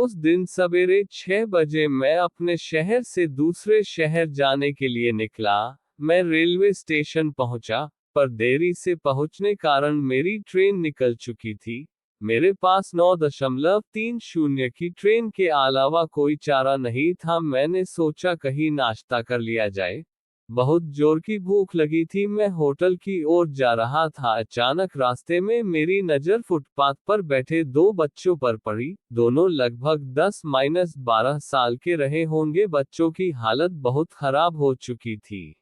उस दिन सवेरे 6 बजे मैं अपने शहर से दूसरे शहर जाने के लिए निकला। मैं रेलवे स्टेशन पहुंचा, पर देरी से पहुंचने कारण मेरी ट्रेन निकल चुकी थी। मेरे पास 9.30 की ट्रेन के अलावा कोई चारा नहीं था। मैंने सोचा कहीं नाश्ता कर लिया जाए। बहुत जोर की भूख लगी थी। मैं होटल की ओर जा रहा था। अचानक रास्ते में मेरी नज़र फुटपाथ पर बैठे दो बच्चों पर पड़ी। दोनों लगभग 10-12 साल के रहे होंगे। बच्चों की हालत बहुत खराब हो चुकी थी।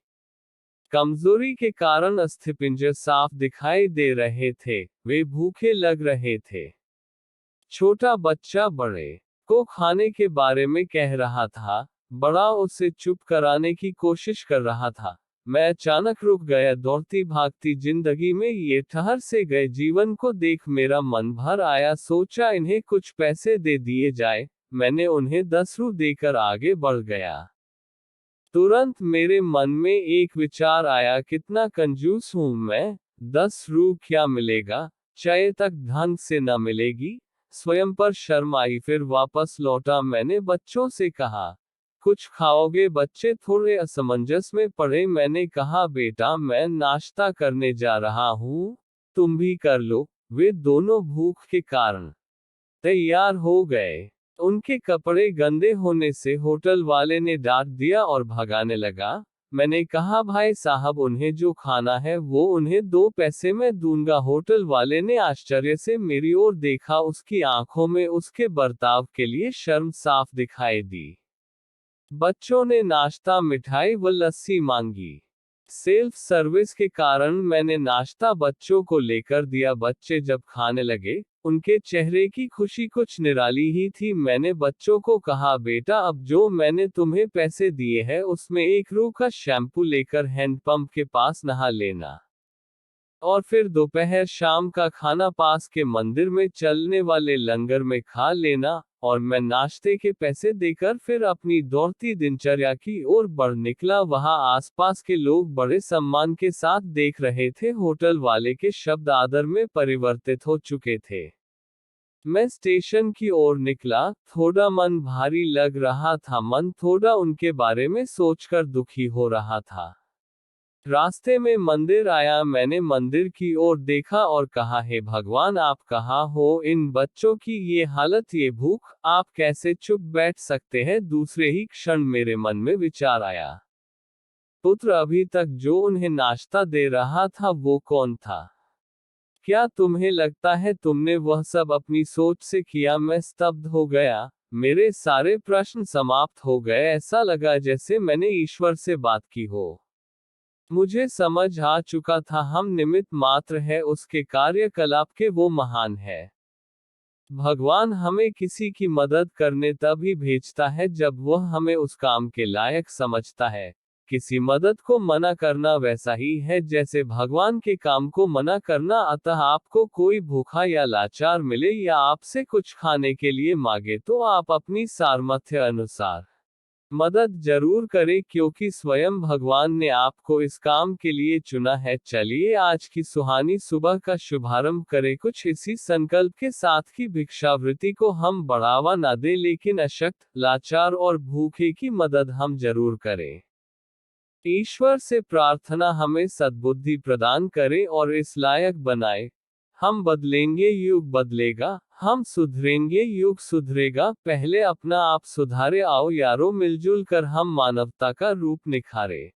कमजोरी के कारण अस्थिपिंजर साफ दिखाई दे रहे थे। वे भूखे लग रहे थे। छोटा बच्चा बड़े को खाने के बारे में कह रहा था। बड़ा उसे चुप कराने की कोशिश कर रहा था। मैं अचानक रुक गया। दौड़ती भागती जिंदगी में ये ठहर से गए जीवन को देख मेरा मन भर आया। सोचा इन्हें कुछ पैसे दे दिए जाए। मैंने उन्हें 10 रू देकर आगे बढ़ गया। तुरंत मेरे मन में एक विचार आया, कितना कंजूस हूं मैं। 10 रू क्या मिलेगा, चाय तक ढंग से न मिलेगी। स्वयं पर शर्म आई। फिर वापस लौटा। मैंने बच्चों से कहा, कुछ खाओगे? बच्चे थोड़े असमंजस में पड़े। मैंने कहा, बेटा मैं नाश्ता करने जा रहा हूँ, तुम भी कर लो। वे दोनों भूख के कारण तैयार हो गए। उनके कपड़े गंदे होने से होटल वाले ने डांट दिया और भगाने लगा। मैंने कहा, भाई साहब उन्हें जो खाना है वो उन्हें 2 पैसे में दूंगा। होटल वाले ने आश्चर्य से मेरी ओर देखा। उसकी आंखों में उसके बर्ताव के लिए शर्म साफ दिखाई दी। बच्चों ने नाश्ता, मिठाई व लस्सी मांगी। सेल्फ सर्विस के कारण मैंने नाश्ता बच्चों को लेकर दिया। बच्चे जब खाने लगे, उनके चेहरे की खुशी कुछ निराली ही थी। मैंने बच्चों को कहा, बेटा अब जो मैंने तुम्हें पैसे दिए हैं उसमें 1 रू का शैम्पू लेकर हैंडपंप के पास नहा लेना। और फिर दोपहर शाम का खाना पास के मंदिर में चलने वाले लंगर में खा लेना। और मैं नाश्ते के पैसे देकर फिर अपनी दौड़ती दिनचर्या की ओर बढ़ निकला। वहां आसपास के लोग बड़े सम्मान के साथ देख रहे थे। होटल वाले के शब्द आदर में परिवर्तित हो चुके थे। मैं स्टेशन की ओर निकला। थोड़ा मन भारी लग रहा था। मन थोड़ा उनके बारे में सोचकर दुखी हो रहा था। रास्ते में मंदिर आया। मैंने मंदिर की ओर देखा और कहा, हे भगवान आप कहाँ हो? इन बच्चों की ये हालत, ये भूख, आप कैसे चुप बैठ सकते हैं? दूसरे ही क्षण मेरे मन में विचार आया, पुत्र अभी तक जो उन्हें नाश्ता दे रहा था वो कौन था? क्या तुम्हें लगता है तुमने वह सब अपनी सोच से किया? मैं स्तब्ध हो गया। मेरे सारे प्रश्न समाप्त हो गए। ऐसा लगा जैसे मैंने ईश्वर से बात की हो। मुझे समझ आ चुका था हम निमित्त मात्र है उसके कार्यकलाप के। वो महान है। भगवान हमें किसी की मदद करने तभी भेजता है जब वह हमें उस काम के लायक समझता है। किसी मदद को मना करना वैसा ही है जैसे भगवान के काम को मना करना। अतः आपको कोई भूखा या लाचार मिले या आपसे कुछ खाने के लिए मांगे तो आप अपनी सामर्थ्य अनुसार मदद जरूर करें, क्योंकि स्वयं भगवान ने आपको इस काम के लिए चुना है। चलिए आज की सुहानी सुबह का शुभारंभ करें कुछ इसी संकल्प के साथ कि भिक्षावृत्ति को हम बढ़ावा न दें, लेकिन अशक्त, लाचार और भूखे की मदद हम जरूर करें। ईश्वर से प्रार्थना हमें सद्बुद्धि प्रदान करे और इस लायक बनाए। हम बदलेंगे, युग बदलेगा। हम सुधरेंगे, युग सुधरेगा। पहले अपना आप सुधारे। आओ यारो, मिलजुल कर हम मानवता का रूप निखारे।